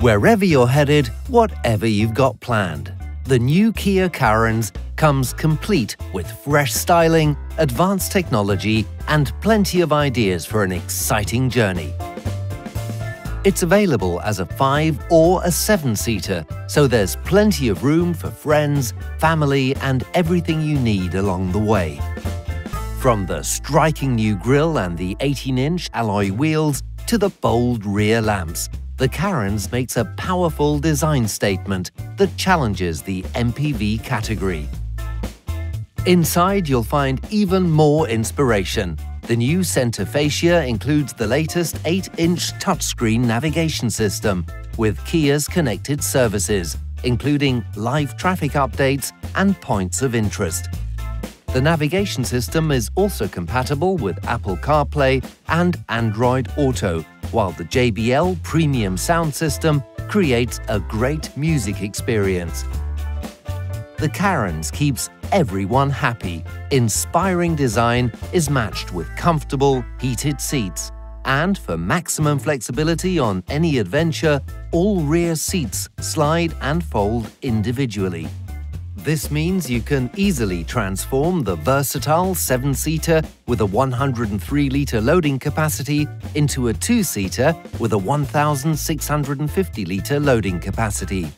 Wherever you're headed, whatever you've got planned, the new Kia Carens comes complete with fresh styling, advanced technology, and plenty of ideas for an exciting journey. It's available as a 5 or a 7-seater, so there's plenty of room for friends, family, and everything you need along the way. From the striking new grille and the 18-inch alloy wheels to the bold rear lamps, the Carens makes a powerful design statement that challenges the MPV category. Inside, you'll find even more inspiration. The new center fascia includes the latest 8-inch touchscreen navigation system with Kia's connected services, including live traffic updates and points of interest. The navigation system is also compatible with Apple CarPlay and Android Auto, while the JBL premium sound system creates a great music experience. The Carens keeps everyone happy. Inspiring design is matched with comfortable, heated seats. And for maximum flexibility on any adventure, all rear seats slide and fold individually. This means you can easily transform the versatile 7-seater with a 103-litre loading capacity into a 2-seater with a 1,650-litre loading capacity.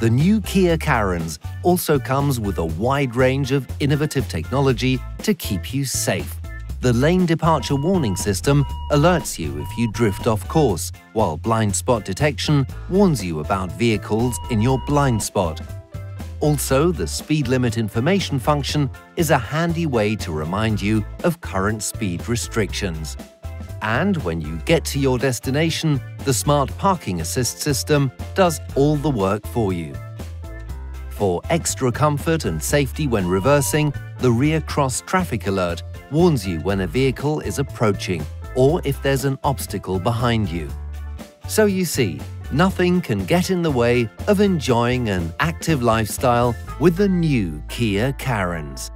The new Kia Carens also comes with a wide range of innovative technology to keep you safe. The lane departure warning system alerts you if you drift off course, while blind spot detection warns you about vehicles in your blind spot. Also, the speed limit information function is a handy way to remind you of current speed restrictions. And when you get to your destination, the smart parking assist system does all the work for you. For extra comfort and safety when reversing, the rear cross traffic alert warns you when a vehicle is approaching or if there's an obstacle behind you. So you see, nothing can get in the way of enjoying an active lifestyle with the new Kia Carens.